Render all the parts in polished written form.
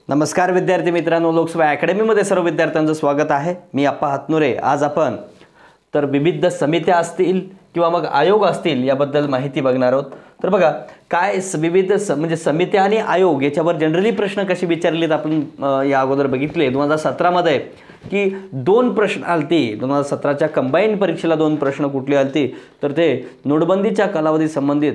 नमस्कार विद्यार्थी मित्रांनो, लोकसेवा अकॅडमीमध्ये सर्व विद्यार्थ्यांचं स्वागत आहे. मी अप्पा हातनुरे. आज आपण तर विविध समित्या असतील किंवा मग आयोग असतील याबद्दल माहिती बघणार आहोत. तर बघा काय विविध म्हणजे समित्या आणि आयोग याच्यावर जनरली प्रश्न कसे विचारलेत आपण या अगोदर बघितले. 2017 मध्ये की 2 प्रश्न आलते. 2017च्या कंबाईंड परीक्षेला 2 प्रश्न कुठले आलते तर ते नोटबंदीच्या कालावधी संबंधित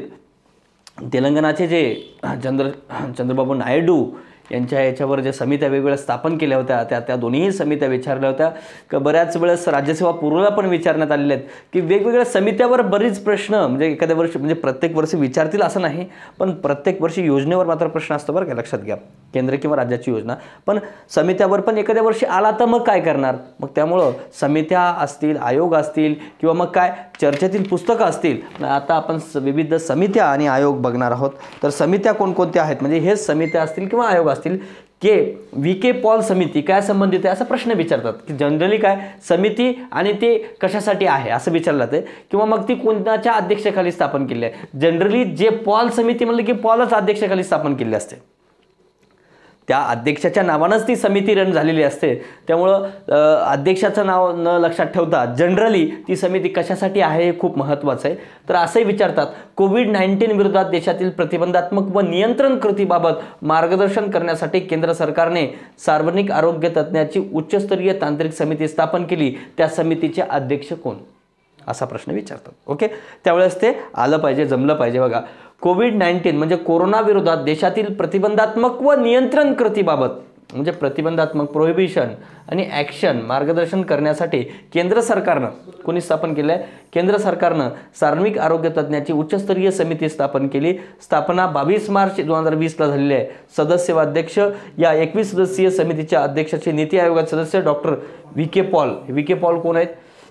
तेलंगणाचे जे चंद्रबाबू नायडू यांच्या याच्यावर जे समित्या वेगवेगळ्या स्थापन केल्या होत्या त्या दोन्ही समित्या विचारल्या होत्या. बऱ्याच वेळेस राज्यसेवा पूर्वला पण विचारण्यात आलेले आहेत की वेगवेगळ्या समित्यावर बरीच प्रश्न म्हणजे एखाद्या वर्षी म्हणजे प्रत्येक वर्षी विचारतील असं नाही, पण प्रत्येक वर्षी योजनेवर मात्र प्रश्न असतो बरं का, लक्षात घ्या. केंद्र किंवा राज्याची योजना, पण समित्यावर पण एखाद्या वर्षी आला तर मग काय करणार. मग त्यामुळं समित्या असतील, आयोग असतील किंवा मग काय चर्चेतील पुस्तकं असतील. आता आपण विविध समित्या आणि आयोग बघणार आहोत. तर समित्या कोणकोणत्या आहेत म्हणजे हेच समित्या असतील किंवा आयोग असतील. के व्ही पॉल समिती काय संबंधित आहे असा प्रश्न विचारतात की जनरली काय समिती आणि ते कशासाठी आहे असं विचारलं जातं किंवा मग ती कोणत्याच्या अध्यक्षतेखाली स्थापन केली आहे. जनरली जे पॉल समिती म्हणलं की पॉलच अध्यक्षतेखाली स्थापन केली असते, त्या अध्यक्षाच्या नावानंच ती समिती रन झालेली असते. त्यामुळं अध्यक्षाचं नाव न लक्षात ठेवता जनरली ती समिती कशासाठी आहे हे खूप महत्त्वाचं आहे. तर असंही विचारतात कोविड-19 विरोधात देशातील प्रतिबंधात्मक व नियंत्रण कृतीबाबत मार्गदर्शन करण्यासाठी केंद्र सरकारने सार्वजनिक आरोग्य तज्ज्ञाची उच्चस्तरीय तांत्रिक समिती स्थापन केली. त्या समितीचे अध्यक्ष कोण असा प्रश्न विचारतात. ओके, त्यावेळेस ते आलं पाहिजे, जमलं पाहिजे. बघा कोविड-19 म्हणजे कोरोना विरोधात देशातील प्रतिबंधात्मक व नियंत्रण कृतीबाबत म्हणजे प्रतिबंधात्मक प्रोहिबिशन आणि ॲक्शन मार्गदर्शन करण्यासाठी केंद्र सरकारनं कोणी स्थापन केलं आहे. केंद्र सरकारनं सार्वजनिक आरोग्य तज्ज्ञाची उच्चस्तरीय समिती स्थापन केली. स्थापना 22 मार्च 2020ला झालेली आहे. सदस्य व अध्यक्ष या 21 सदस्यीय समितीच्या अध्यक्षाचे नीती आयोगाचे सदस्य doctor V Paul. V Paul कोण आहेत?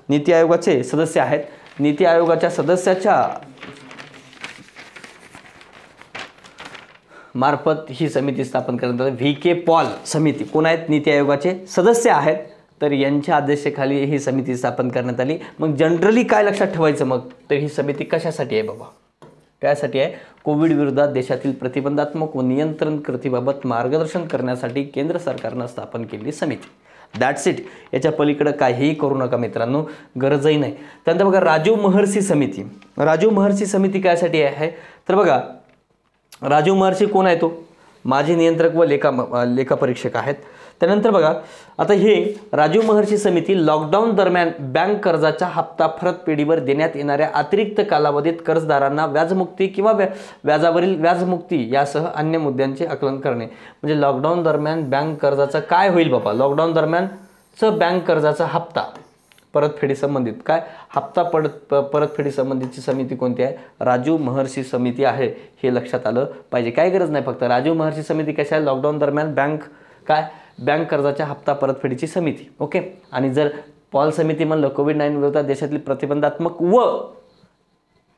नीती आयोगाचे सदस्य आहेत. नीती आयोगाच्या सदस्याच्या मार्फत ही समिती स्थापन करण्यात आली. व्ही पॉल समिती कोण आहेत? नीती आयोगाचे सदस्य आहेत. तर यांच्या अध्यक्षतेखाली ही समिती स्थापन करण्यात आली. मग जनरली काय लक्षात ठेवायचं मग तर ही समिती कशासाठी आहे बाबा? त्यासाठी आहे कोविड विरोधात देशातील प्रतिबंधात्मक व नियंत्रण कृतीबाबत मार्गदर्शन करण्यासाठी केंद्र सरकारनं स्थापन केलेली समिती. That's it. याच्या पलीकडे काहीही करू नका मित्रांनो, गरजही नाही. त्यानंतर बघा राजीव महर्षी समिती. राजीव महर्षी समिती कायसाठी आहे तर बघा राजीव महर्षी कोण आहे? तो माजी नियंत्रक व लेखापरीक्षक आहेत. त्यानंतर बघा आता हे राजीव महर्षी समिती लॉकडाऊन दरम्यान बँक कर्जाच्या हप्ता परतफेडीवर देण्यात येणाऱ्या अतिरिक्त कालावधीत कर्जदारांना व्याजमुक्ती किंवा व्याजावरील व्याजमुक्ती यासह अन्य मुद्द्यांचे आकलन करणे. म्हणजे लॉकडाऊन दरम्यान बँक कर्जाचं काय होईल बाबा? लॉकडाऊन दरम्यानचं बँक कर्जाचा हप्ता परतफेडी संबंधित काय हप्ता परतफेडी संबंधीची समिती कोणती आहे? राजीव महर्षी समिती आहे. हे लक्षात आलं पाहिजे. काय गरज नाही, फक्त राजीव महर्षी समिती कशा आहे? लॉकडाऊन दरम्यान बँक कर्जाच्या हप्ता परतफेडीची समिती. ओके, आणि जर पॉल समिती म्हणलं कोविड-19 विरोधात देशातील प्रतिबंधात्मक व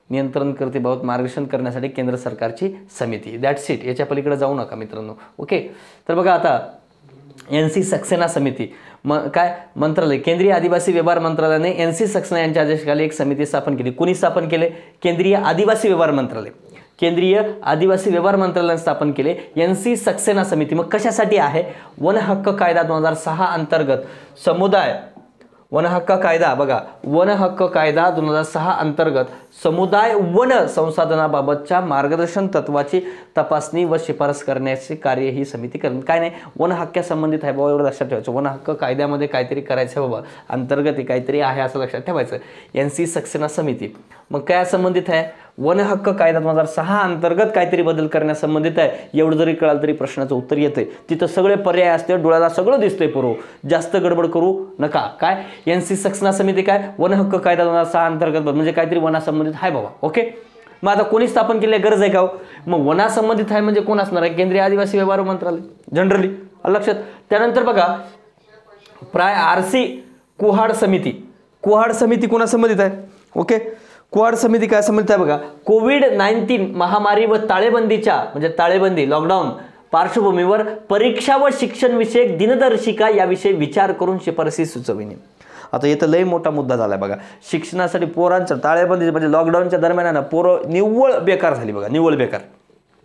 नियंत्रण कृतीबाबत मार्गदर्शन करण्यासाठी केंद्र सरकारची समिती. That's it. याच्या पलीकडे जाऊ नका मित्रांनो. ओके, तर बघा आता NC सक्सेना समिती काय मंत्रालय केंद्रीय आदिवासी व्यवहार मंत्रालयाने NC सक्सेना यांच्या आदेशाखाली एक समिती स्थापन केली. कोणी स्थापन केले? केंद्रीय आदिवासी व्यवहार मंत्रालय. केंद्रीय आदिवासी व्यवहार मंत्रालयाने स्थापन केले NC सक्सेना समिती. मग कशासाठी आहे? वन हक्क कायदा 2006 अंतर्गत समुदाय वन हक्क कायदा बघा वन हक्क कायदा 2006 अंतर्गत समुदाय वन संसाधनाबाबतच्या मार्गदर्शन तत्वाची तपासणी व शिफारस करण्याचे कार्य ही समिती करते. काय नाही, वन हक्क्या संबंधित आहे बाबा, एवढं लक्षात ठेवायचं. वन हक्क कायद्यामध्ये काहीतरी करायचं बाबा, अंतर्गत काहीतरी आहे असं लक्षात ठेवायचं. NC सक्सेना समिती मग काय संबंधित आहे? वन हक्क कायदा 2006 अंतर्गत काहीतरी बदल करण्यासंबंधित आहे. एवढं जरी कळालं तरी प्रश्नाचं उत्तर येते. तिथं सगळे पर्याय असते, डोळ्याला सगळं दिसतंय पुरो, जास्त गडबड करू नका. काय NC सक्सेना समिती काय? वन हक्क कायदा 2006 अंतर्गत म्हणजे काहीतरी वनासंबंधित आहे बाबा. ओके, मग आता कोणी स्थापन केले? गरज आहे का? मग वनासंबंधित आहे म्हणजे कोण असणार आहे? केंद्रीय आदिवासी व्यवहार मंत्रालय जनरली लक्षात. त्यानंतर बघा RC कुहाड समिती. कुहाड समिती कोणा संबंधित आहे? ओके, कुहाड समिती काय संबंधित आहे बघा कोविड-19 महामारी व टाळेबंदीच्या म्हणजे टाळेबंदी लॉकडाऊन पार्श्वभूमीवर परीक्षा व शिक्षण विषयक दिनदर्शिका याविषयी विचार करून शिफारसी सुचविणे. आता इथं लई मोठा मुद्दा झाला बघा, शिक्षणासाठी पोरांचं टाळेबंदी म्हणजे लॉकडाऊनच्या दरम्यान पोरं निव्वळ बेकार झाली बघा, निव्वळ बेकार.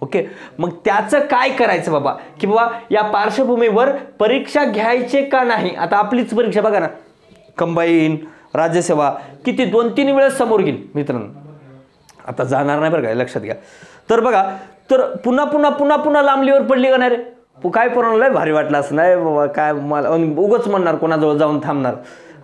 ओके, मग त्याचं काय करायचं बाबा, की बाबा या पार्श्वभूमीवर परीक्षा घ्यायचे का नाही. आता आपलीच परीक्षा बघा ना, कंबाईन राज्यसेवा किती 2-3 वेळेस समोर गेली मित्रांनो. आता जाणार नाही बरं का, लक्षात घ्या. तर बघा, तर पुन्हा पुन्हा पुन्हा पुन्हा लांबलीवर पडली का नाही रे, काय पोरांना भारी वाटलं असं नाही बाबा, काय मला उगच म्हणणार कोणाजवळ जाऊन थांबणार,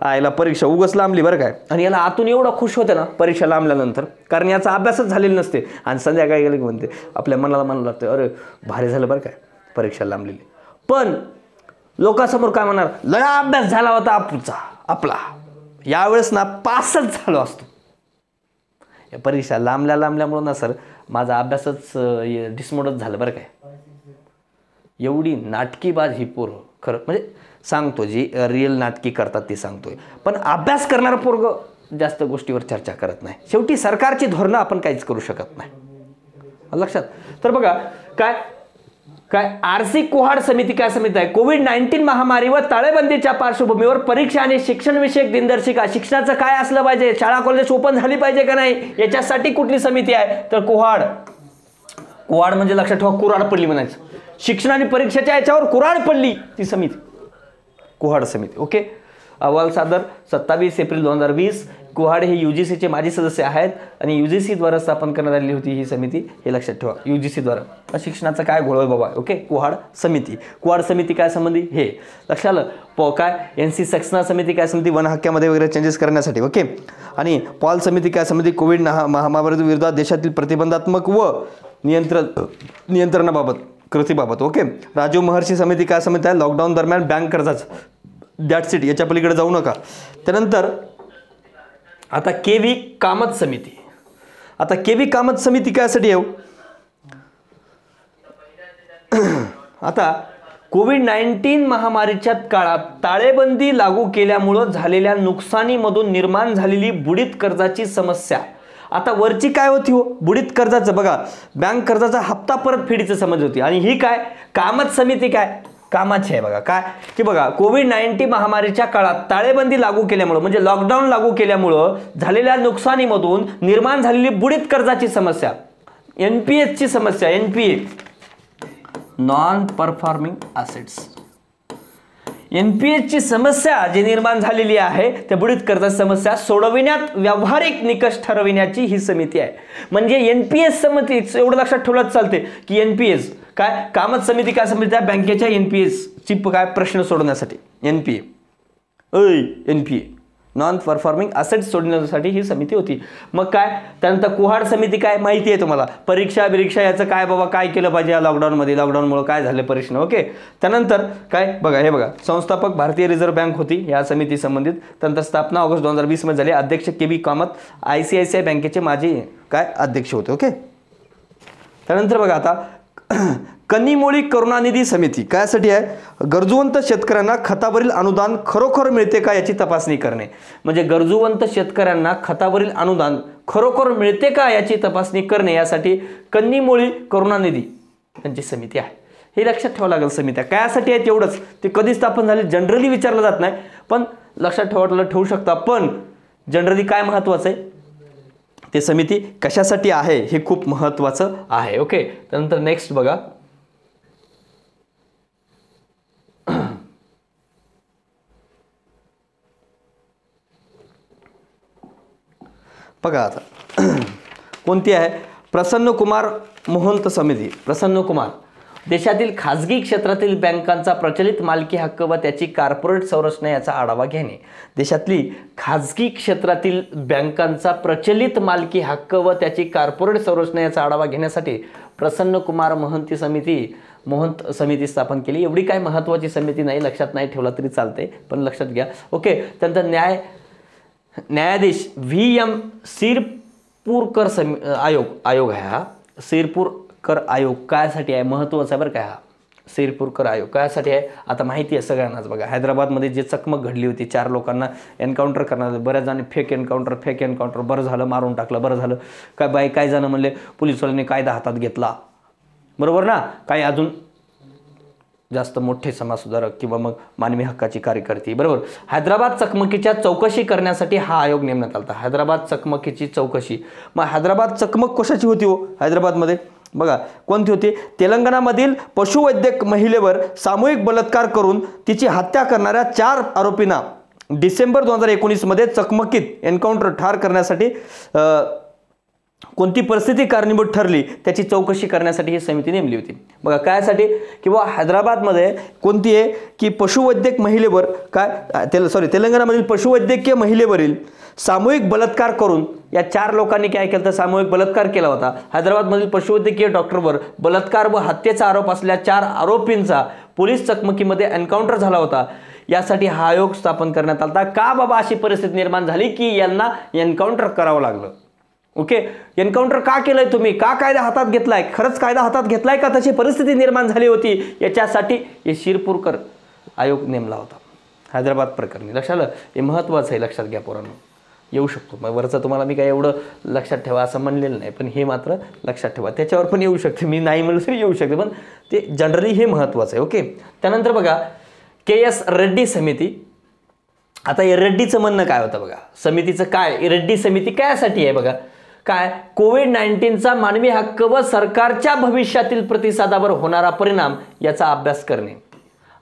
याला परीक्षा उगच लांबली बरं काय. आणि याला आतून एवढा खुश होते ना परीक्षा लांबल्यानंतर, कारण याचा अभ्यासच झालेला नसते. आणि संध्याकाळी गेलं की म्हणते आपल्या मनाला म्हणायला लागतं, अरे भारी झालं बरं काय परीक्षा लांबलेली. पण लोकांसमोर काय म्हणणार, लय अभ्यास झाला होता आपला, यावेळेस ना पासच झालो असतो. या परीक्षा लांबल्यामुळं ना सर माझा अभ्यासच डिसमोडच झालं बरं काय. एवढी नाटकीबाज ही पोरं, खरं म्हणजे सांगतो, जी रिअल नाटकी करतात ते सांगतोय. पण अभ्यास करणारं पोरगं जास्त गोष्टीवर चर्चा करत नाही. शेवटी सरकारची धोरणं आपण काहीच करू शकत नाही, लक्षात. तर बघा काय आरसी कुहाड समिती काय समिती आहे, कोविड-19 महामारी व टाळेबंदीच्या पार्श्वभूमीवर परीक्षा आणि शिक्षणविषयक दिनदर्शिका, शिक्षणाचं काय असलं पाहिजे, शाळा कॉलेज ओपन झाली पाहिजे का नाही, याच्यासाठी कुठली समिती आहे, तर कुहाड म्हणजे लक्षात ठेवा, कुऱ्हाड पडली म्हणायचं. शिक्षण आणि परीक्षेच्या याच्यावर कुऱ्हाड पडली ती समिती, कुहाड समिती. ओके, अहवाल सादर 27 एप्रिल 2020. कुहाड हे UGCचे माजी सदस्य आहेत आणि UGC द्वारा स्थापन करण्यात आलेली होती ही समिती, हे लक्षात ठेवा. UGC द्वारा शिक्षणाचा काय घोळ आहे बाबा. ओके, कुहाड समिती काय संबंधी हे लक्षात आलं. काय NC सक्सेना समिती काय समिती, वन हक्कामध्ये वगैरे चेंजेस करण्यासाठी. ओके, आणि पॉल समिती काय समिती, कोविड महामारी विरोधात देशातील प्रतिबंधात्मक व नियंत्रणाबाबत कृतीबाबत. ओके, राजीव महर्षी समिती काय समिती आहे, लॉकडाऊन दरम्यान बँक कर्जाचं, दॅट्स इट, याच्या पलीकडे जाऊ नका. त्यानंतर आता KV कामत समिती. आता KV कामत समिती कायसाठी येऊ, आता कोविड-19 महामारीच्या काळात टाळेबंदी लागू केल्यामुळं झालेल्या नुकसानीमधून निर्माण झालेली बुडीत कर्जाची समस्या. आता वरची काय होती हो, बुडीत कर्जाचं बघा, बँक कर्जाचा हप्ता परतफेडीची समस्या होती. आणि ही काय कामत समिती काय कामाची आहे बघा. काय की बघा, कोविड-19 महामारीच्या काळात टाळेबंदी लागू केल्यामुळं म्हणजे लॉकडाऊन लागू केल्यामुळं झालेल्या नुकसानीमधून निर्माण झालेली बुडीत कर्जाची समस्या, NPAची समस्या, NPA नॉन परफॉर्मिंग असेट्स, NPAची समस्या जी निर्माण झालेली आहे त्या बुडीत कर्जाची समस्या सोडविण्यात व्यावहारिक निकष ठरविण्याची ही समिती आहे. म्हणजे NPS समिती, एवढं लक्षात ठेवलं चालते की NPS काय कामत समिती काय समिती आहे, बँकेच्या NPS ची काय प्रश्न सोडवण्यासाठी. NPA नॉन परफॉर्मिंग असेट्स सोडण्यासाठी ही समिती होती. मग काय त्यानंतर कुहाड समिती काय माहिती आहे तुम्हाला, परीक्षा याचं काय बाबा काय केलं पाहिजे या लॉकडाऊनमध्ये, लॉकडाऊनमुळे काय झाले परीक्षा. ओके, त्यानंतर काय बघा, हे बघा, संस्थापक भारतीय रिझर्व्ह बँक होती या समिती संबंधित. त्यानंतर स्थापना ऑगस्ट 2020 मध्ये झाली. अध्यक्ष KV कामत ICICI बँकेचे माजी काय अध्यक्ष होते. ओके, त्यानंतर बघा आता कनिमोळी करुणानिधी समिती कायसाठी आहे, गरजूवंत शेतकऱ्यांना खतावरील अनुदान खरोखर मिळते का याची तपासणी करणे. म्हणजे गरजूवंत शेतकऱ्यांना खतावरील अनुदान खरोखर मिळते का याची तपासणी करणे, यासाठी कनिमोळी करुणानिधी यांची समिती आहे. हे लक्षात ठेवावं लागेल. समित्या कायसाठी आहेत एवढंच, ते कधी स्थापन झाले जनरली विचारलं जात नाही, पण लक्षात ठेवू शकता. पण जनरली काय महत्वाचं आहे, ते समिती कशासाठी आहे हे खूप महत्वाचं आहे. ओके, त्यानंतर नेक्स्ट बघा, आता कोणती आहे, प्रसन्न कुमार मोहंत समिती. प्रसन्न कुमार देशातील खाजगी क्षेत्रातील बँकांचा प्रचलित मालकी हक्क व त्याची कॉर्पोरेट संरचना याचा आढावा घेणे. देशातली खाजगी क्षेत्रातील बँकांचा प्रचलित मालकी हक्क व त्याची कॉर्पोरेट संरचना याचा आढावा घेण्यासाठी प्रसन्न कुमार मोहंत समिती स्थापन केली. एवढी काय महत्त्वाची समिती नाही, लक्षात नाही ठेवला तरी चालते, पण लक्षात घ्या. ओके, त्यानंतर न्यायाधीश VM सिरपुरकर आयोग आहे. हा सिरपुरकर आयोग कायसाठी आहे, महत्त्वाचा आहे बरं काय. हा सिरपुरकर आयोग कायसाठी आहे आता माहिती आहे सगळ्यांनाच. बघा, हैदराबादमध्ये जे चकमक घडली होती, 4 लोकांना एन्काउंटर करणार, बऱ्याच जणांनी फेक एन्काउंटर, बरं झालं मारून टाकलं, बरं झालं. काय जण म्हणले पोलिसवाल्यांनी कायदा हातात घेतला, बरोबर ना. काही अजून जास्त मोठे समाजसुधारक किंवा मग मानवी हक्काची कार्यकर्ती, बरोबर. हैदराबाद चकमकीच्या चौकशी करण्यासाठी हा आयोग नेमण्यात आला. हैदराबाद चकमकीची चौकशी. मग हैदराबाद चकमक कशाची होती हो हैदराबादमध्ये? बघा कोणती होती? तेलंगणामधील पशुवैद्यक महिलेवर सामूहिक बलात्कार करून तिची हत्या करणाऱ्या 4 आरोपींना डिसेंबर 2019 मध्ये चकमकीत एन्काउंटर ठार करण्यासाठी कोणती परिस्थिती कारणीभूत ठरली त्याची चौकशी करण्यासाठी ही समिती नेमली होती. बघा कायसाठी? किंवा हैदराबादमध्ये कोणती आहे की पशुवैद्यक महिलेवर तेलंगणामधील पशुवैद्यकीय महिलेवरील सामूहिक बलात्कार करून या 4 लोकांनी काय केलं तर सामूहिक बलात्कार केला होता. हैदराबादमधील पशुवैद्यकीय डॉक्टरवर बलात्कार व हत्येचा आरोप असलेल्या 4 आरोपींचा पोलीस चकमकीमध्ये एन्काउंटर झाला होता. यासाठी हा आयोग स्थापन करण्यात आला. का बाबा अशी परिस्थिती निर्माण झाली की यांना एन्काउंटर करावं लागलं? ओके, एन्काउंटर का केलंय तुम्ही? का कायदा हातात घेतलाय? खरंच कायदा हातात घेतलाय का तशी परिस्थिती निर्माण झाली होती? याच्यासाठी हे शिरपूरकर आयोग नेमला होता हैदराबाद प्रकरणी. लक्षात आलं? हे महत्त्वाचं आहे, लक्षात घ्या पोरांनो. येऊ शकतो मग वरचं तुम्हाला मी काय एवढं लक्षात ठेवा असं म्हणलेलं नाही, पण हे मात्र लक्षात ठेवा. त्याच्यावर पण येऊ शकते, मी नाही म्हणलं तरी येऊ शकते, पण ते जनरली हे महत्त्वाचं आहे. ओके, त्यानंतर बघा KS रेड्डी समिती. आता या रेड्डीचं म्हणणं काय होतं बघा, समितीचं काय, रेड्डी समिती कायसाठी आहे बघा, काय कोविड-19चा मानवी हक्क व सरकारच्या भविष्यातील प्रतिसादावर होणारा परिणाम याचा अभ्यास करणे.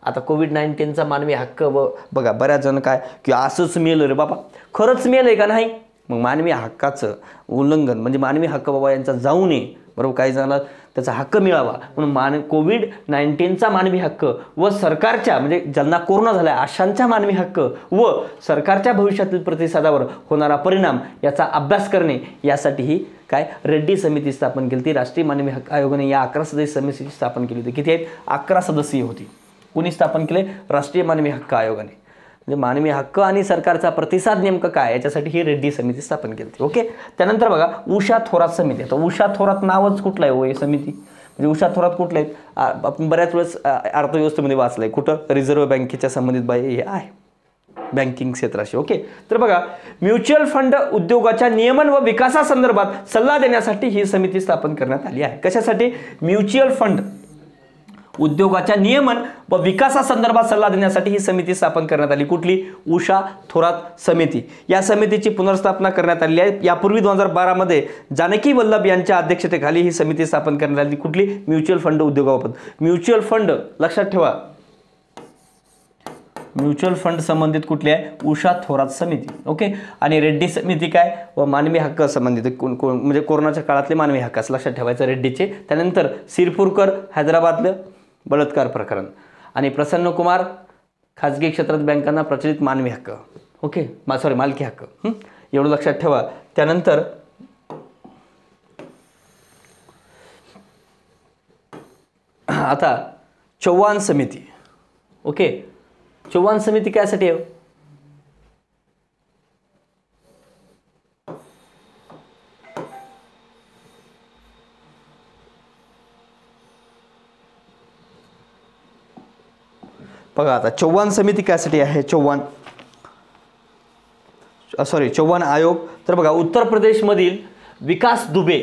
आता कोविड-19चा मानवी हक्क व बघा बऱ्याच जण काय की असंच मेलं रे बाबा, खरंच मेलंय का नाही? मग मानवी हक्काचं उल्लंघन म्हणजे मानवी हक्क बाबा यांचा जाऊ नये, बरोबर. काही जणांना त्याचा हक्क मिळावा म्हणून कोविड-19चा मानवी हक्क व सरकारच्या म्हणजे ज्यांना कोरोना झाला अशांच्या मानवी हक्क व सरकारच्या भविष्यातील प्रतिसादावर होणारा परिणाम याचा अभ्यास करणे, यासाठी ही काय रेड्डी समिती स्थापन केली होती. राष्ट्रीय मानवी हक्क आयोगाने या 11 सदस्यीय समितीची स्थापन केली होती. किती आहेत? 11 सदस्यीय होती. कोणी स्थापन केले? राष्ट्रीय मानवी हक्क आयोगाने. म्हणजे मानवी हक्क आणि सरकारचा प्रतिसाद नेमकं काय याच्यासाठी ही रेड्डी समिती स्थापन केली होती. ओके, त्यानंतर बघा उषा थोरात समिती. आता उषा थोरात नावच कुठलं आहे हो ही समिती? म्हणजे उषा थोरात कुठले आहेत? आपण बऱ्याच वेळेस अर्थव्यवस्थेमध्ये वाचलंय. कुठं? रिझर्व्ह बँकेच्या संबंधित बाई हे आहे बँकिंग क्षेत्राशी. ओके, तर बघा म्युच्युअल फंड उद्योगाच्या नियमन व विकासासंदर्भात सल्ला देण्यासाठी ही समिती स्थापन करण्यात आली आहे. कशासाठी? म्युच्युअल फंड उद्योगाच्या नियमन व विकासासंदर्भात सल्ला देण्यासाठी ही समिती स्थापन करण्यात आली. कुठली? उषा थोरात समिती. या समितीची पुनर्स्थापना करण्यात आली आहे. यापूर्वी 2012 मध्ये जानकी वल्लभ यांच्या अध्यक्षतेखाली ही समिती स्थापन करण्यात आली. कुठली? म्युच्युअल फंड उद्योगाबाबत. म्युच्युअल फंड लक्षात ठेवा, म्युच्युअल फंड संबंधित कुठली आहे? उषा थोरात समिती. ओके, आणि रेड्डी समिती काय? व मानवी हक्क संबंधित म्हणजे कोरोनाच्या काळातले मानवी हक्क असं लक्षात ठेवायचं रेड्डीचे. त्यानंतर सिरपूरकर हैदराबादलं बलात्कार प्रकरण आणि प्रसन्न कुमार खाजगी क्षेत्रात बँकांना प्रचलित मानवी हक्क. ओके, मालकी हक्क. एवढं लक्षात ठेवा. त्यानंतर आता चव्हाण समिती. ओके, चव्हाण समिती कायसाठी आहे? बघा आता चव्हाण समिती कायसाठी आहे? चव्हाण आयोग. तर बघा उत्तर प्रदेशमधील विकास दुबे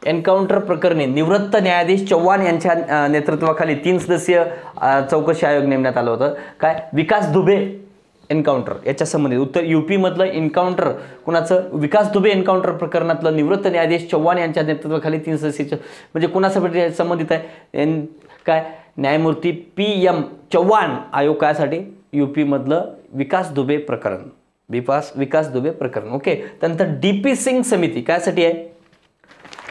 एन्काउंटर प्रकरणी निवृत्त न्यायाधीश चव्हाण यांच्या नेतृत्वाखाली 3 सदस्यीय चौकशी आयोग नेमण्यात आलं होतं. काय? विकास दुबे एन्काउंटर याच्या संबंधित UP मधलं एन्काउंटर कुणाचं? विकास दुबे एन्काउंटर प्रकरणातलं निवृत्त न्यायाधीश चव्हाण यांच्या नेतृत्वाखाली 3 सदस्यीय म्हणजे कुणासाठी संबंधित आहे? काय? न्यायमूर्ती PM चव्हाण आयोग. कायसाठी? UP मधलं विकास दुबे प्रकरण. विकास दुबे प्रकरण. ओके, त्यानंतर DP सिंग समिती कायसाठी आहे?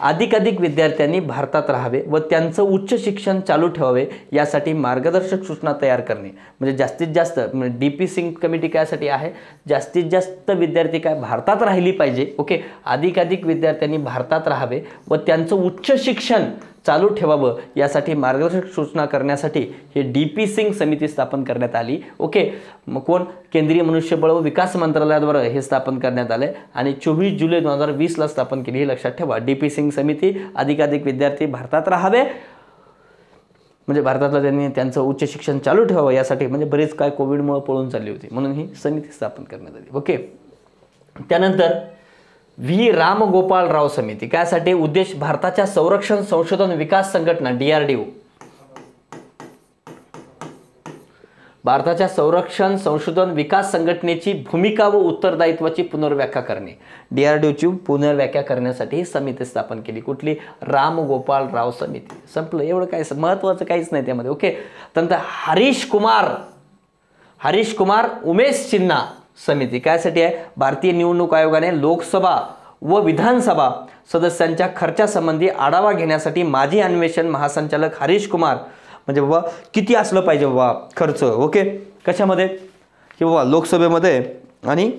अधिकाधिक विद्यार्थ्यांनी भारतात राहावे व त्यांचं उच्च शिक्षण चालू ठेवावे यासाठी मार्गदर्शक सूचना तयार करणे. म्हणजे जास्तीत जास्त DP सिंग कमिटी कायसाठी आहे? जास्तीत जास्त विद्यार्थी काय भारतात राहिली पाहिजे. ओके, अधिकाधिक विद्यार्थ्यांनी भारतात राहावे व त्यांचं उच्च शिक्षण चालू ठेवावं यासाठी मार्गदर्शक सूचना करण्यासाठी हे DP सिंग समिती स्थापन करण्यात आली. ओके, मग कोण? केंद्रीय मनुष्यबळ व विकास मंत्रालयाद्वारे हे स्थापन करण्यात आले आणि 24 जुलै 2020 ला स्थापन केली. हे लक्षात ठेवा. DP सिंग समिती अधिकाधिक विद्यार्थी भारतात राहावे म्हणजे भारतातलं त्यांनी त्यांचं उच्च शिक्षण चालू ठेवावं यासाठी, म्हणजे बरेच काय कोविडमुळे पळून चालली होती म्हणून ही समिती स्थापन करण्यात आली. ओके, त्यानंतर V रामगोपाल राव समिती कायसाठी? उद्देश भारताच्या संरक्षण संशोधन विकास संघटना DRDO भारताच्या संरक्षण संशोधन विकास संघटनेची भूमिका व उत्तरदायित्वाची पुनर्व्याख्या करणे. DRDOची पुनर्व्याख्या करण्यासाठी ही समिती स्थापन केली. कुठली? राम गोपाल राव समिती. संपलं. एवढं काय महत्त्वाचं काहीच नाही त्यामध्ये. ओके. त्यानंतर हरीश कुमार उमेश सिन्हा समिती कायसाठी आहे? भारतीय निवडणूक आयोगाने लोकसभा व विधानसभा सदस्यांच्या खर्चासंबंधी आढावा घेण्यासाठी माजी अन्वेषण महासंचालक हरीश कुमार, म्हणजे बाबा किती असलं पाहिजे बाबा खर्च. ओके. कशामध्ये? की बाबा लोकसभेमध्ये आणि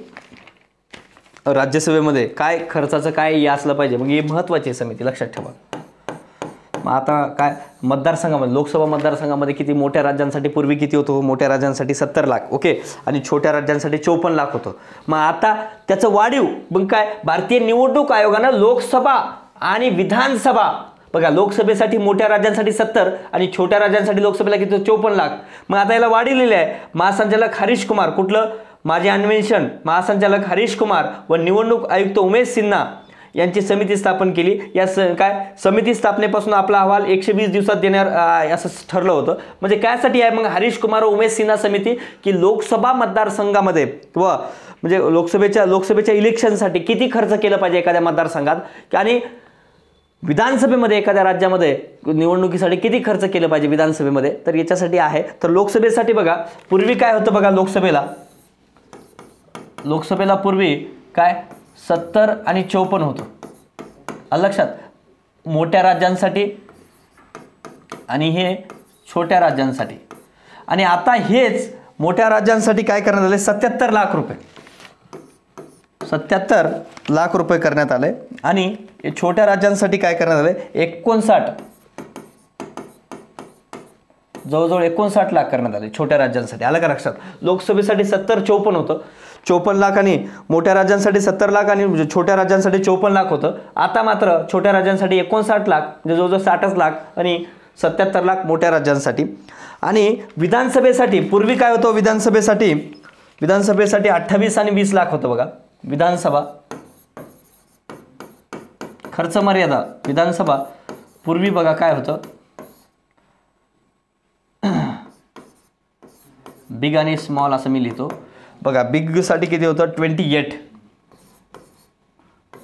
राज्यसभेमध्ये काय खर्चाचं काय हे असलं पाहिजे. मग ही महत्त्वाची समिती लक्षात ठेवा. मग आता काय मतदारसंघामध्ये, लोकसभा मतदारसंघामध्ये किती? मोठ्या राज्यांसाठी पूर्वी किती होतं? मोठ्या राज्यांसाठी 70 लाख. ओके. आणि छोट्या राज्यांसाठी 54 लाख होतं. मग आता त्याचं वाढीव मग काय? भारतीय निवडणूक आयोगानं लोकसभा आणि विधानसभा, बघा लोकसभेसाठी मोठ्या राज्यांसाठी 70 आणि छोट्या राज्यांसाठी लोकसभेला किती? 54 लाख. मग आता याला वाढवलेलं आहे. महासंचालक हरीश कुमार, कुठलं? माजी अन्वेषण महासंचालक हरीश कुमार व निवडणूक आयुक्त उमेश सिन्हा यांची समिती स्थापन केली. या काय समिती स्थापनेपासून आपला अहवाल 120 दिवसात देणार असं ठरलं होतं. म्हणजे कायसाठी आहे मग हरीश कुमार व उमेश सिन्हा समिती? की लोकसभा मतदारसंघामध्ये किंवा म्हणजे लोकसभेच्या इलेक्शनसाठी किती खर्च केला पाहिजे एखाद्या मतदारसंघात, आणि विधानसभेमध्ये एखाद्या राज्यामध्ये निवडणुकीसाठी किती खर्च केलं पाहिजे विधानसभेमध्ये, तर याच्यासाठी आहे. तर लोकसभेसाठी बघा पूर्वी काय होतं बघा, लोकसभेला पूर्वी काय 70 आणि 54 होतं. लक्षात. मोठ्या राज्यांसाठी आणि हे छोट्या राज्यांसाठी. आणि आता हेच मोठ्या राज्यांसाठी काय करण्यात आले? 77 लाख रुपये. 77 लाख रुपये करण्यात आले. आणि छोट्या राज्यांसाठी काय करण्यात आले? 59, जवळजवळ 59 लाख करण्यात आले छोट्या राज्यांसाठी. आलं का लक्षात? लोकसभेसाठी 70 54 होतं, 54 लाख, आणि मोठ्या राज्यांसाठी 70 लाख आणि छोट्या राज्यांसाठी 54 लाख होतं. आता मात्र छोट्या राज्यांसाठी 59 लाख, म्हणजे जवळजवळ 60 लाख, आणि 77 लाख मोठ्या राज्यांसाठी. आणि विधानसभेसाठी पूर्वी काय होतं? विधानसभेसाठी 28 आणि 20 लाख होतं बघा. विधानसभा खर्च मर्यादा विधानसभा पूर्वी बघा काय होतं? बिग आणि स्मॉल असं मी लिहितो बघा. बिग साठी किती होतं? 28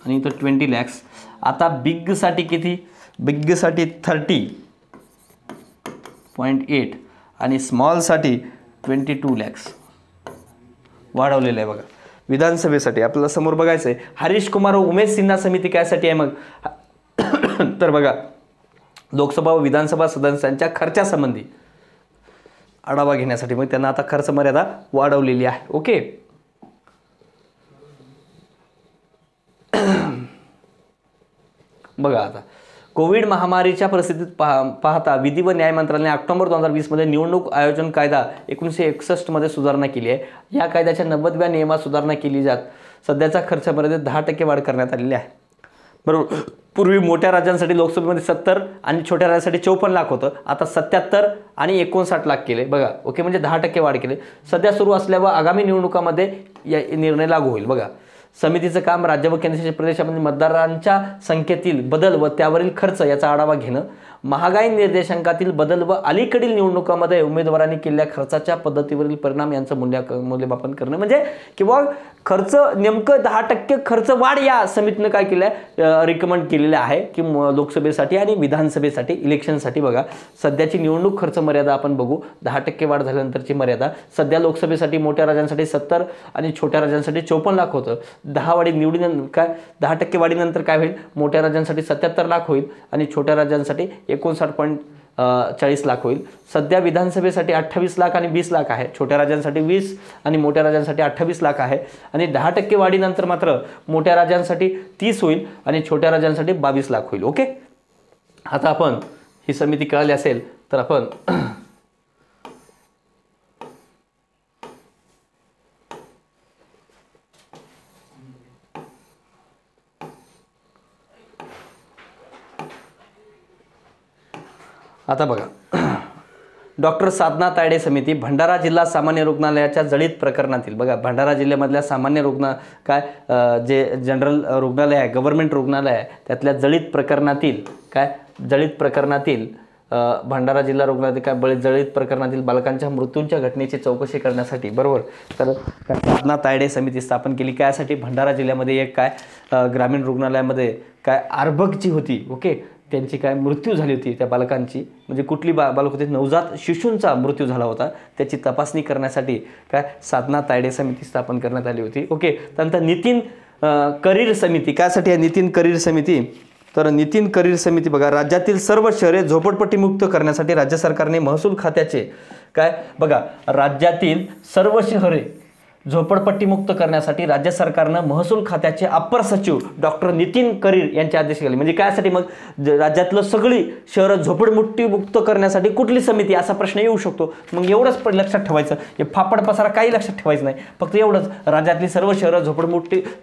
आणि इथं 20 लॅक्स. आता बिग साठी किती? बिग साठी 30.8 आणि स्मॉल साठी 22 लॅक्स वाढवलेलं आहे बघा. विधानसभेसाठी आपल्याला समोर बघायचं आहे. हरीश कुमार व उमेश सिन्हा समिती कायसाठी आहे मग? तर बघा लोकसभा व विधानसभा सदस्यांच्या खर्चासंबंधी आढावा घेण्यासाठी. मग त्यांना आता खर्च मर्यादा वाढवलेली आहे. ओके. बघा आता कोविड महामारीच्या परिस्थितीत पाहता विधी व न्याय मंत्रालयाने ऑक्टोबर 2020 मध्ये निवडणूक आयोजन कायदा 1961 मध्ये सुधारणा केली आहे. या कायद्याच्या 90व्या नियमात सुधारणा केली जात सध्याचा खर्च मर्यादेत 10% वाढ करण्यात आलेली आहे. बरोबर. पूर्वी मोठ्या राज्यांसाठी लोकसभेमध्ये 70 आणि छोट्या राज्यांसाठी 54 लाख होतं. आता 77 आणि 59 लाख केले बघा. ओके. म्हणजे 10% वाढ केली. सध्या सुरू असल्या व आगामी निवडणुकामध्ये या निर्णय लागू होईल बघा. समितीचं काम राज्य व केंद्रशासित प्रदेशामध्ये मतदारांच्या संख्येतील बदल व त्यावरील खर्च याचा आढावा घेणं, महागाई निर्देशांकातील बदल व अलीकडील निवडणुकामध्ये उमेदवारांनी केलेल्या खर्चाच्या पद्धतीवरील परिणाम यांचं मूल्यमापन करणं. म्हणजे किंवा खर्च नेमकं 10% खर्च वाढ या समितीनं काय केलं आहे? रिकमेंड केलेलं आहे की लोकसभेसाठी आणि विधानसभेसाठी इलेक्शनसाठी बघा. सध्याची निवडणूक खर्च मर्यादा आपण बघू. 10% वाढ झाल्यानंतरची मर्यादा. सध्या लोकसभेसाठी मोठ्या राज्यांसाठी 70 आणि छोट्या राज्यांसाठी 54 लाख होतं. 10% वाढीनंतर काय होईल? मोठ्या राज्यांसाठी 77 लाख होईल आणि छोट्या राज्यांसाठी 59.40 लाख होईल. सध्या विधानसभेसाठी 28 लाख आणि 20 लाख आहे. छोट्या राज्यांसाठी 20 आणि मोठ्या राज्यांसाठी 28 लाख आहे. आणि 10% वाढीनंतर मात्र मोठ्या राज्यांसाठी 30 होईल आणि छोट्या राज्यांसाठी 22 लाख होईल. ओके. आता आपण ही समिती कळली असेल तर आपण आता बघा डॉक्टर साधना तायडे समिती भंडारा जिल्हा सामान्य रुग्णालयाच्या जळीत प्रकरणातील बघा. भंडारा जिल्ह्यामधल्या सामान्य जे जनरल रुग्णालय आहे, गव्हर्नमेंट रुग्णालय आहे, त्यातल्या जळीत प्रकरणातील भंडारा जिल्हा रुग्णालयात काय जळीत प्रकरणातील बालकांच्या मृत्यूंच्या घटनेची चौकशी करण्यासाठी, बरोबर. तर साधना तायडे समिती स्थापन केली कायसाठी, भंडारा जिल्ह्यामध्ये एक काय ग्रामीण रुग्णालयामध्ये काय अर्भक जी होती, ओके, त्यांची काय मृत्यू झाली होती त्या बालकांची, म्हणजे कुठली बालक होती, नवजात शिशूंचा मृत्यू झाला होता, त्याची तपासणी करण्यासाठी काय साधना तायडे समिती स्थापन करण्यात आली होती, ओके. त्यानंतर नितीन करीर समिती कायसाठी आहे, नितीन करीर समिती, तर नितीन करीर समिती बघा, राज्यातील सर्व शहरे झोपडपट्टीमुक्त करण्यासाठी राज्य सरकारने महसूल खात्याचे काय बघा, राज्यातील सर्व शहरे झोपडपट्टीमुक्त करण्यासाठी राज्य सरकारनं महसूल खात्याचे अप्पर सचिव डॉक्टर नितीन करीर यांच्या आदेशाखाली, म्हणजे कायसाठी मग राज्यातलं सगळी शहरं झोपडपट्टीमुक्त करण्यासाठी कुठली समिती, असा प्रश्न येऊ शकतो. मग एवढंच लक्षात ठेवायचं, हे फापड पसारा काही लक्षात ठेवायचं नाही, फक्त एवढंच, राज्यातली सर्व शहरं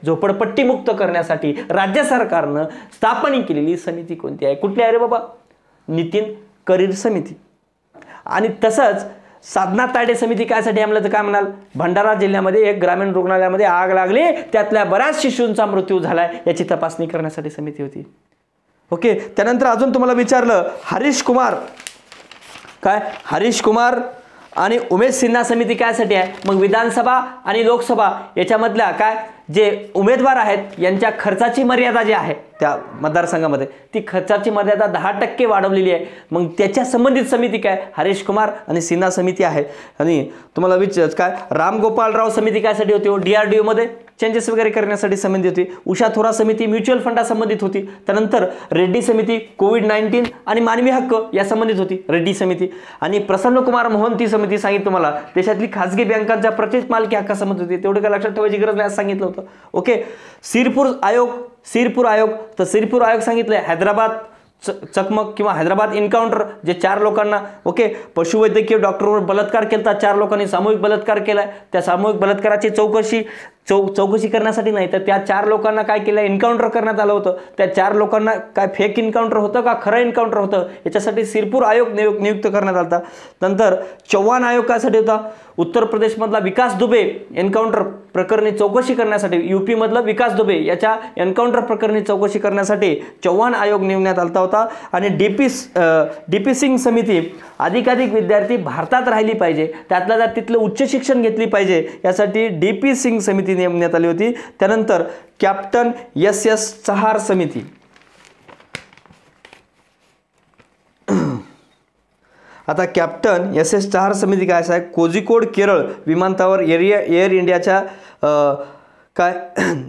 झोपडपट्टीमुक्त करण्यासाठी राज्य सरकारनं स्थापन केलेली समिती कोणती आहे, कुठली आहे रे बाबा, नितीन करीर समिती. आणि तसंच साधना तायडे समिती कायसाठी आहे म्हणलं तर काय म्हणाल, भंडारा जिल्ह्यामध्ये एक ग्रामीण रुग्णालयामध्ये आग लागली, त्यातल्या बऱ्याच शिशूंचा मृत्यू झालाय, याची तपासणी करण्यासाठी समिती होती, ओके. त्यानंतर अजून तुम्हाला विचारलं हरीश कुमार, काय हरीश कुमार आणि उमेश सिन्हा समिती कायसाठी आहे, मग विधानसभा आणि लोकसभा याच्यामधल्या काय जे उमेदवार आहेत यांच्या खर्चाची मर्यादा जी आहे त्या मतदारसंघामध्ये, ती खर्चाची मर्यादा 10% वाढवलेली आहे, मग त्याच्या संबंधित समिती काय हरीश कुमार आणि सिन्हा समिती आहे. आणि तुम्हाला काय रामगोपालराव समिती कायसाठी होती, DRDO मध्ये चेंजेस वगैरे करण्यासाठी संबंधित होती. उषा थोरा समिती म्युच्युअल फंडासंबंधित होती. त्यानंतर रेड्डी समिती कोविड-19 आणि मानवी हक्क या संबंधित होती, रेड्डी समिती. आणि प्रसन्न कुमार मोहंती समिती सांगितलं तुम्हाला देशातली खासगी बँकांच्या प्रतिष्ठित मालकी हक्कासंबंधित होती, तेवढं काय लक्षात ठेवायची गरज नाही असं सांगितलं होतं, ओके. सिरपूर आयोग, तर सिरपूर आयोग सांगितलंय हैदराबाद चकमक किंवा हैदराबाद एन्काउंटर, जे 4 लोकांना, ओके, पशुवैद्यकीय डॉक्टरवर बलात्कार केला, 4 लोकांनी सामूहिक बलात्कार केलाय, त्या सामूहिक बलात्काराची चौकशी करण्यासाठी नाही तर त्या 4 लोकांना काय केलं, एन्काउंटर करण्यात आलं होतं. त्या 4 लोकांना काय फेक एन्काउंटर होतं का खरं एन्काउंटर होतं, याच्यासाठी सिरपूर आयोग नियुक्त करण्यात आला. नंतर चव्हाण आयोग कायसाठी होता, उत्तर प्रदेशमधला विकास दुबे एन्काउंटर प्रकरणी चौकशी करण्यासाठी, UP मधलं विकास दुबे याच्या एन्काउंटर प्रकरणी चौकशी करण्यासाठी चव्हाण आयोग नेमण्यात आला होता. आणि DP सिंग समिती, अधिकाधिक विद्यार्थी भारतात राहिली पाहिजे, त्यातल्या तिथलं उच्च शिक्षण घेतली पाहिजे, यासाठी DP सिंग समिती नेमण्यात आली होती. त्यानंतर कॅप्टन SS चहार समिती, आता कॅप्टन SS चहार समिती काय आहे, कोझिकोड केरळ विमानतळावर एअर इंडियाच्या काय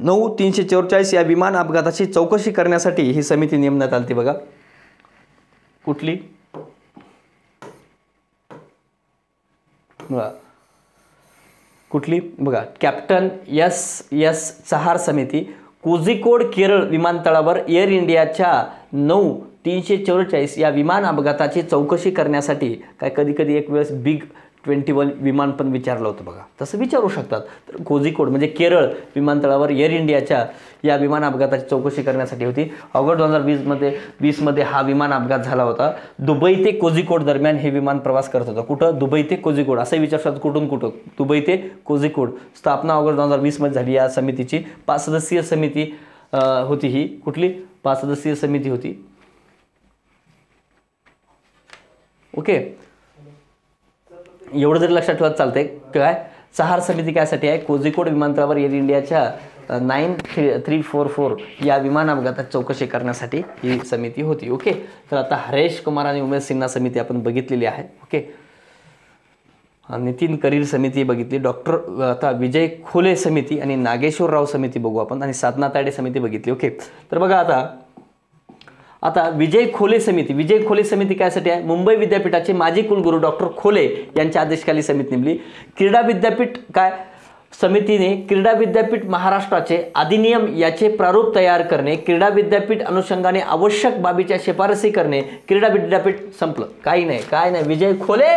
9344 या विमान अपघाताची चौकशी करण्यासाठी ही समिती नेमण्यात आली. बघा कुठली, कुठली बघा, कॅप्टन SS चहार समिती कोझिकोड केरळ विमानतळावर एअर इंडियाच्या 9344 या विमान अपघाताची चौकशी करण्यासाठी काय कधी एक वेळेस MiG-21 विमान पण विचारलं होतं बघा, तसं विचारू शकतात. तर कोझिकोड म्हणजे केरळ विमानतळावर एअर इंडियाच्या या विमान अपघाताची चौकशी करण्यासाठी होती. ऑगस्ट 2020 मध्ये हा विमान अपघात झाला होता. दुबई ते कोझिकोड दरम्यान हे विमान प्रवास करत होतं. कुठं, दुबई ते कोझिकोड, असं विचारतात कुठून कुठं, दुबई ते कोझिकोड. स्थापना ऑगस्ट 2020 मध्ये झाली या समितीची. 5 सदस्यीय समिती होती ही, कुठली 5 सदस्यीय समिती होती, ओके. एवढं जरी लक्षात ठेवत चालतंय. काय चहार समिती कायसाठी आहे, कोझिकोड विमानतळावर एअर इंडियाच्या 9344 या विमान अपघातात चौकशी करण्यासाठी ही समिती होती, ओके. तर आता हरीश कुमार आणि उमेश सिन्हा समिती आपण बघितलेली आहे, ओके. नितीन करीर समिती बघितली, आता विजय खोले समिती आणि नागेश्वर राव समिती बघू आपण, आणि साधना तायडे समिती बघितली, ओके. तर बघा आता विजय खोले समिती कायसाठी आहे, मुंबई विद्यापीठाचे माजी कुलगुरू डॉक्टर खोले यांच्या आदेशाखाली समिती नेमली. क्रीडा विद्यापीठ काय समितीने क्रीडा विद्यापीठ महाराष्ट्राचे अधिनियम याचे प्रारूप तयार करणे, क्रीडा विद्यापीठ अनुषंगाने आवश्यक बाबीच्या शिफारसी करणे. क्रीडा विद्यापीठ संपलं, काय नाही. विजय खोले,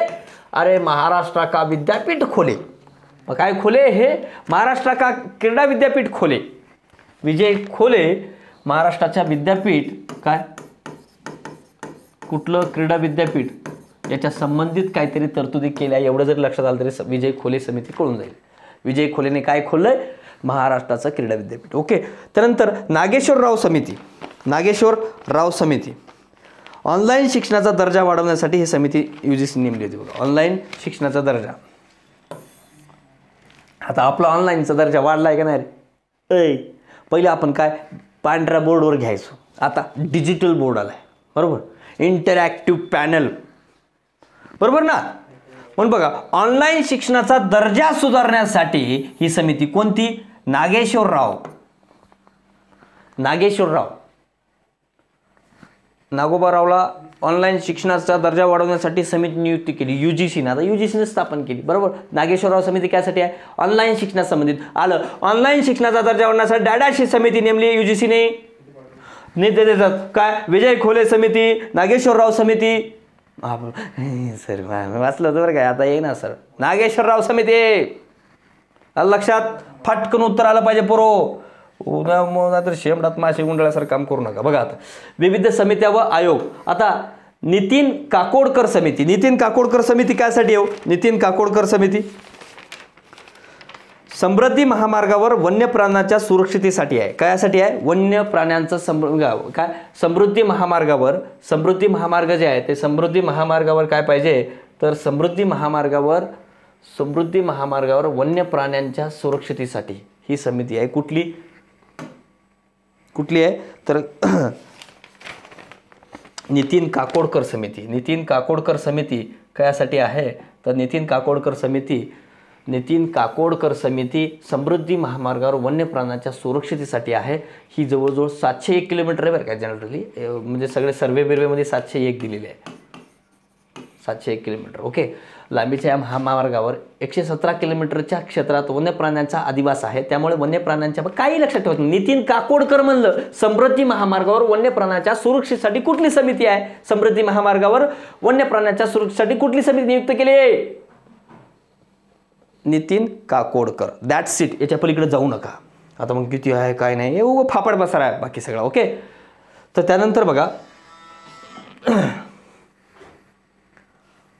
अरे महाराष्ट्र का विद्यापीठ खोले, काय खोले हे महाराष्ट्र का क्रीडा विद्यापीठ खोले. विजय खोले महाराष्ट्राच्या विद्यापीठ काय कुठलं क्रीडा विद्यापीठ याच्या संबंधित काहीतरी तरतुदी केल्या, एवढं जरी लक्षात आलं तरी विजय खोले समिती कळून जाईल. विजय खोलेने काय खोललंय, महाराष्ट्राचं क्रीडा विद्यापीठ, ओके. त्यानंतर नागेश्वर राव समिती ऑनलाईन शिक्षणाचा दर्जा वाढवण्यासाठी ही समिती UGC नेमली होती बघा. ऑनलाईन शिक्षणाचा दर्जा. आता आपला ऑनलाईनचा दर्जा वाढला आहे का नाही रे? पहिले आपण काय पांढऱ्या बोर्डवर घ्यायचो, आता डिजिटल बोर्ड आला आहे, बरोबर, इंटरॅक्टिव्ह पॅनल, बरोबर ना. म्हणून बघा ऑनलाईन शिक्षणाचा दर्जा सुधारण्यासाठी ही समिती कोणती? नागेश्वरराव नागोबारावला ऑनलाईन शिक्षणाचा दर्जा वाढवण्यासाठी समिती नियुक्ती केली. UGC ना, आता UGCने स्थापन केली, बरोबर. नागेश्वरराव समिती त्यासाठी आहे, ऑनलाईन शिक्षणासंबंधित आलं. ऑनलाईन शिक्षणाचा दर्जा वाढवण्यासाठी डाडाशी समिती नेमली UGCने. नेते देतात काय? विजय खोले समिती, नागेश्वरराव समिती. सर वाचलं होतं बरं काय, आता ये ना सर. नागेश्वरराव समिती लक्षात फटकन उत्तर आलं पाहिजे पोरो. उद्या तर शेमडात मासे गुंडळ्यासारखं काम करू नका. बघा आता विविध समित्या व आयोग. आता नितीन काकोडकर समिती कायसाठी येऊ? नितीन काकोडकर समिती समृद्धी महामार्गावर वन्य प्राण्यांच्या सुरक्षितेसाठी आहे. कायासाठी आहे? वन्य प्राण्यांचं समृद्धी महामार्ग जे आहे ते समृद्धी महामार्गावर काय पाहिजे तर समृद्धी महामार्गावर वन्य प्राण्यांच्या सुरक्षितेसाठी ही समिती आहे. कुठली आहे तर नितीन काकोडकर समिती कायासाठी आहे तर नितीन काकोडकर समिती समृद्धी महामार्गावर वन्य प्राण्यांच्या सुरक्षितेसाठी आहे. ही जवळजवळ 701 किलोमीटर आहे बरं का. जनरली म्हणजे सगळे सर्वेमध्ये 701 दिलेले आहे. 701 किलोमीटर. ओके. लांबीच्या या महामार्गावर 117 किलोमीटरच्या क्षेत्रात वन्य प्राण्यांचा अधिवास आहे. त्यामुळे वन्य प्राण्यांच्या काही लक्षात ठेवत नाही. नितीन काकोडकर म्हणलं समृद्धी महामार्गावर वन्य प्राण्यांच्या सुरक्षेसाठी कुठली समिती आहे? समृद्धी महामार्गावर वन्य प्राण्यांच्या सुरक्षेसाठी कुठली समिती नियुक्त केली आहे? नितीन काकोडकर. That's it. याच्या पलीकडे जाऊ नका. आता मग किती आहे काय नाही हे फापड बसार आहे बाकी सगळं. ओके. तर त्यानंतर बघा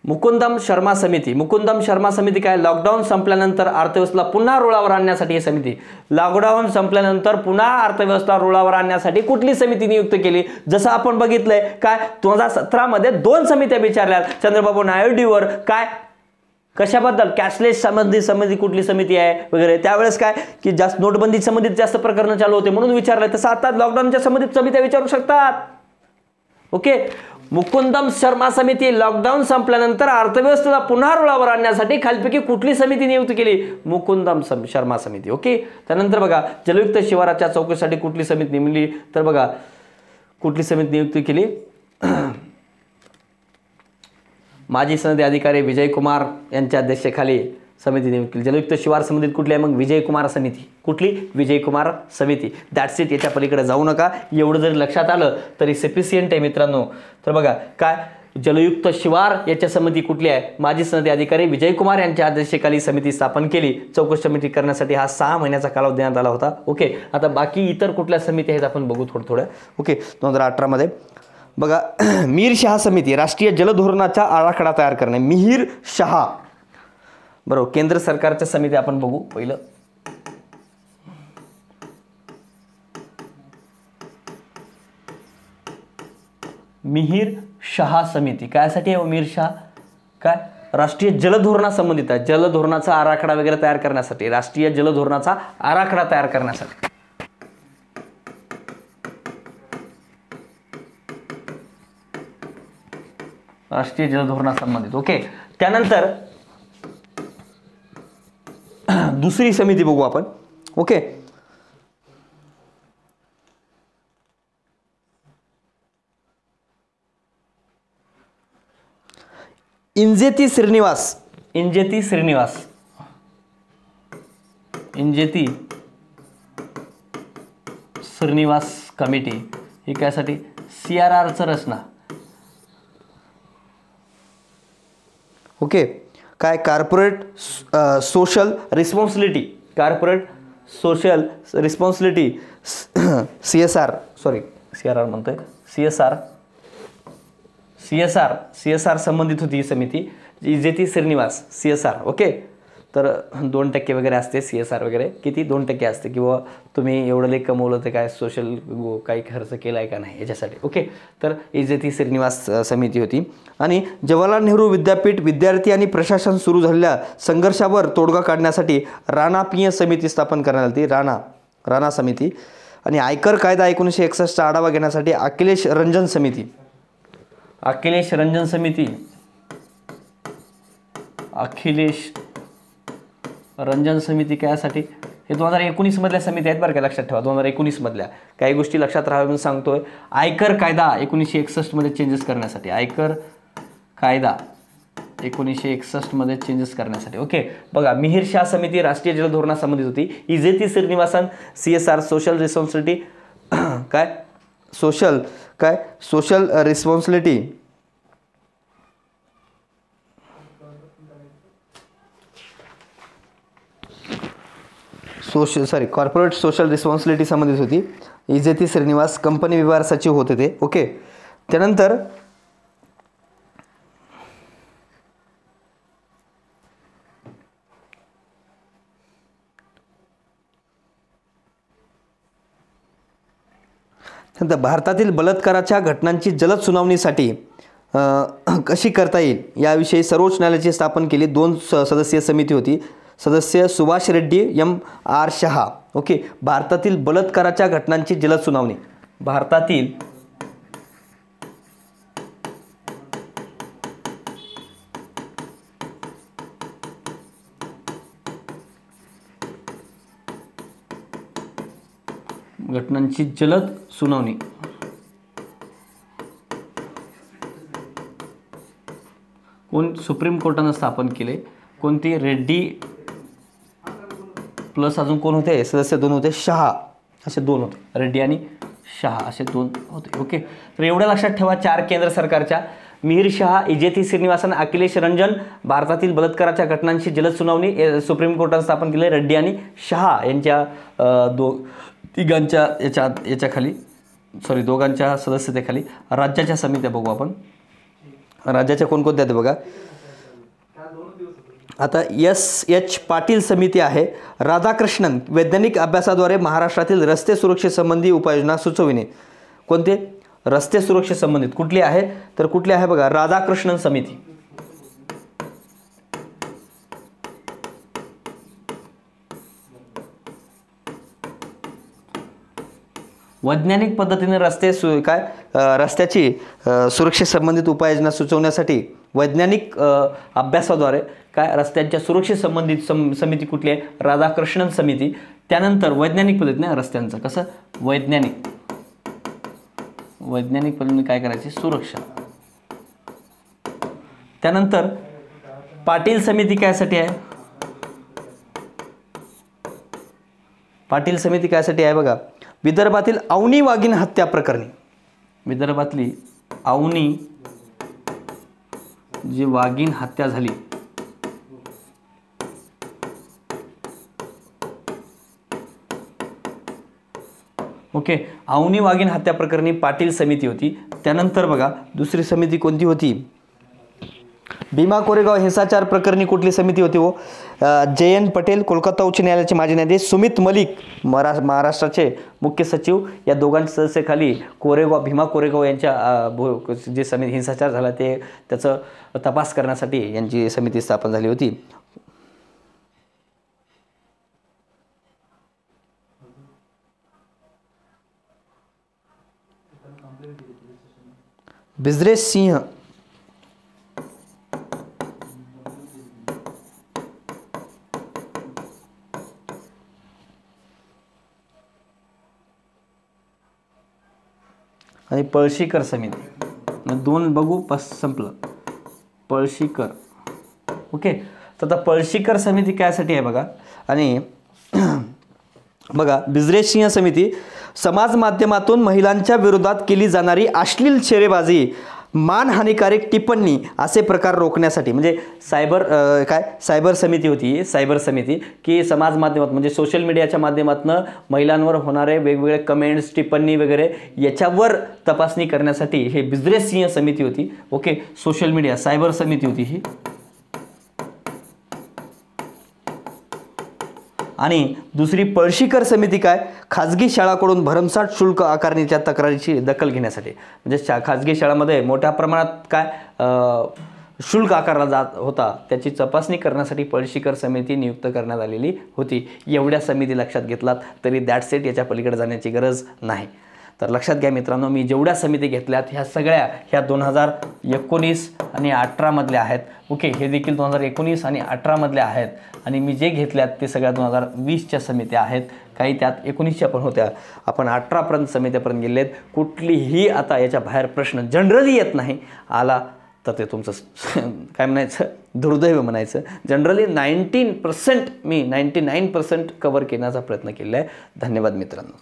मुकुंदम शर्मा समिती काय? लॉकडाऊन संपल्यानंतर अर्थव्यवस्थेला पुन्हा रुळावर आणण्यासाठी ही समिती. लॉकडाऊन संपल्यानंतर पुन्हा अर्थव्यवस्था रुळावर आणण्यासाठी कुठली समिती नियुक्त केली? जसं आपण बघितलंय काय 2017 मध्ये 2 समित्या विचारल्या चंद्रबाबू नायडूवर. काय कशाबद्दल? कॅशलेस संबंधी समिती कुठली समिती आहे वगैरे. त्यावेळेस काय की जास्त नोटबंदी संबंधित जास्त प्रकरण चालू होते म्हणून विचारलंय. तसं आता लॉकडाऊनच्या संबंधित समित्या विचारू शकतात. ओके. मुकुंदम शर्मा समिती लॉकडाऊन संपल्यानंतर अर्थव्यवस्थेला पुन्हा रुळावर आणण्यासाठी खालपैकी कुठली समिती नियुक्त केली? मुकुंदम शर्मा समिती. ओके. त्यानंतर बघा जलयुक्त शिवाराच्या चौकशीसाठी कुठली समिती नेमली तर बघा कुठली समिती नियुक्त केली? माजी सनदी अधिकारी विजय कुमार यांच्या अध्यक्षतेखाली समिती नियुक्त केली. जलयुक्त शिवार संबंधित कुठली आहे मग? विजय कुमार समिती. कुठली? विजय कुमार समिती. That's it. याच्या पलीकडे जाऊ नका. एवढं जरी लक्षात आलं तरी सफिशियंट आहे मित्रांनो. तर बघा काय जलयुक्त शिवार याच्या समिती कुठली आहे? माजी सनदी अधिकारी विजय कुमार यांच्या अध्यक्षतेखाली समिती स्थापन केली. चौकशी समिती करण्यासाठी हा 6 महिन्याचा कालावधी देण्यात आला होता. ओके. आता बाकी इतर कुठल्या समिती आहेत आपण बघू थोडं. ओके. 2018 मध्ये बघा मीर शहा समिती राष्ट्रीय जलधोरणाचा आराखडा तयार करणे. मिहीर शहा बरोबर. केंद्र सरकारच्या समिती आपण बघू पहिलं. मिहीर शहा समिती कायसाठी आहे? मिहीर शहा काय राष्ट्रीय जलधोरणासंबंधित आहे. जलधोरणाचा आराखडा वगैरे तयार करण्यासाठी. राष्ट्रीय जलधोरणाचा आराखडा तयार करण्यासाठी. राष्ट्रीय जलधोरणासंबंधित. ओके. त्यानंतर दुसरी समिती बघू आपण. ओके. इंजेती श्रीनिवास कमिटी ही कायसाठी? CRRचं रचना. ओके. काय? Corporate social responsibility. CSR म्हणतोय. CSR संबंधित होती ही समिती. इंजेती श्रीनिवास CSR. ओके. तर 2% वगैरे असते CSR वगैरे, किती 2% असते, किंवा तुम्ही एवढं लई कमवलं तर काय सोशल काही खर्च केला आहे का नाही याच्यासाठी. ओके, तर इजेती श्रीनिवास समिती होती. आणि जवाहरलाल नेहरू विद्यापीठ विद्यार्थी आणि प्रशासन सुरू झालेल्या संघर्षावर तोडगा काढण्यासाठी राणा पी समिती स्थापन करण्यात आली, राणा समिती. आणि आयकर कायदा 1961 आढावा घेण्यासाठी अखिलेश रंजन समिती, अखिलेश रंजन समिती कायसाठी, हे 2019 मधल्या समिती आहेत बरं का, लक्षात ठेवा. 2019 मधल्या काही गोष्टी लक्षात राहाव्या म्हणून सांगतोय. आयकर कायदा 1961 मध्ये चेंजेस करण्यासाठी, आयकर कायदा 1961 मध्ये चेंजेस करण्यासाठी. ओके, बघा मिहिर शाह समिती राष्ट्रीय जल धोरणासंबंधित होती. इजेती Srinivasan CSR social responsibility social responsibility corporate social responsibility संबंधित होती. इजेती श्रीनिवास कंपनी व्यवहार सचिव होते ते. ओके, त्यानंतर भारतातील बलात्काराच्या घटनांची जलद सुनावणीसाठी कशी करता येईल याविषयी सर्वोच्च न्यायालयाची स्थापन केली 2 सदस्यीय समिती होती. सदस्य सुभाष रेड्डी, M.R. शहा. ओके, भारतातील बलात्काराच्या घटनांची जलद सुनावणी, भारतातील घटनांची जलद सुनावणी कोण सुप्रीम कोर्टानं स्थापन केले, कोणती, रेड्डी प्लस अजून कोण होते सदस्य 2 होते, शहा, असे 2 होते, रेड्डी आणि शहा असे 2 होते. ओके, तर एवढं लक्षात ठेवा. 4 केंद्र सरकारच्या, मिहिर शाह, इजेती श्रीनिवासन, अखिलेश रंजन, भारतातील बलात्काराच्या घटनांची जलद सुनावणी सुप्रीम कोर्टाने स्थापन केले, रेड्डी आणि शहा यांच्या तिघांच्या याच्या खाली, दोघांच्या सदस्यतेखाली राज्याच्या समित्या बघू आपण. राज्याच्या कोणकोणत्या ते बघा. आता S.H. पाटील समिती आहे. राधाकृष्णन, वैज्ञानिक अभ्यासाद्वारे महाराष्ट्रातील रस्ते सुरक्षेसंबंधी उपाययोजना सुचविणे. कोणते रस्ते सुरक्षे संबंधित कुठली आहे, तर कुठली आहे बघा, राधाकृष्णन समिती. वैज्ञानिक पद्धतीने रस्त्याची सुरक्षेसंबंधित उपाययोजना सुचवण्यासाठी वैज्ञानिक अभ्यासाद्वारे रस्त्यांच्या सुरक्षेसंबंधित समिती कुठली आहे, राधाकृष्णन समिती. त्यानंतर वैज्ञानिक पद्धतीने रस्त्यांचं कसं वैज्ञानिक पद्धतीने काय करायची, सुरक्षा. त्यानंतर पाटील समिती कायसाठी आहे, पाटील समिती कायसाठी आहे बघा, विदर्भातील अवनी वाघीण हत्या प्रकरणी, विदर्भातली अवनी जी वाघीण हत्या झाली ओके, अवनी वाघीण हत्या प्रकरणी पाटील समिती होती. त्यानंतर बघा दुसरी समिती कोणती होती, भीमा कोरेगाव हिंसाचार प्रकरणी कुठली समिती होती हो, JN पटेल, कोलकाता उच्च न्यायालयाचे माजी न्यायाधीश, सुमित मलिक, महाराष्ट्राचे मुख्य सचिव, या दोघांच्या सदस्याखाली भीमा कोरेगाव यांच्या जे समिती हिंसाचार झाला त्याचं तपास करण्यासाठी यांची समिती स्थापन झाली होती. ब्रिजेश सिंह आणि पळशीकर समिती, 2 बघू संपलं. पळशीकर ओके, तर आता पळशीकर समिती कायसाठी आहे बघा. आणि बघा ब्रिजेश सिंह समिती समाज माध्यमातून महिलांच्या विरोधात केली जाणारी अश्लील शेरेबाजी, मानहानिकारक टिप्पणी असे प्रकार रोखण्यासाठी, म्हणजे सायबर समिती होती, सायबर समिती की समाज माध्यमात म्हणजे सोशल मीडियाच्या माध्यमातून महिलांवर होणारे वेगवेगळे कमेंट्स, टिप्पणी वगैरे याच्यावर तपासणी करण्यासाठी हे ब्रिजेश सिंह समिती होती. ओके, सोशल मीडिया सायबर समिती होती ही. आणि दुसरी पळशीकर समिती काय, खाजगी शाळाकडून भरमसाठ शुल्क आकारणीच्या तक्रारीची दखल घेण्यासाठी. म्हणजे खाजगी शाळामध्ये मोठ्या प्रमाणात काय शुल्क आकारला जात होता त्याची तपासणी करण्यासाठी पळशीकर समिती नियुक्त करण्यात आलेली होती. एवढ्या समिती लक्षात घेतलात तरी दॅट्स इट, याच्या पलीकडे जाण्याची गरज नाही. तर लक्षात घ्या मित्रांनो, मी जेवढ्या समिती घेतल्यात ह्या सगळ्या ह्या 2019 आणि 18 मधल्या आहेत. ओके, हे देखील 2019 आणि 18 मधल्या आहेत. आणि मी जे घेतल्यात ते सगळ्या 2020च्या समित्या आहेत. काही त्यात 19च्या पण होत्या. आपण 18पर्यंत समित्यापर्यंत गेलेत. कुठलीही आता याच्या बाहेर प्रश्न जनरली येत नाही. आला तर ते तुमचं काय म्हणायचं, दुर्दैव म्हणायचं. जनरली 19% मी 99% कव्हर करण्याचा प्रयत्न केला आहे. धन्यवाद मित्रांनो.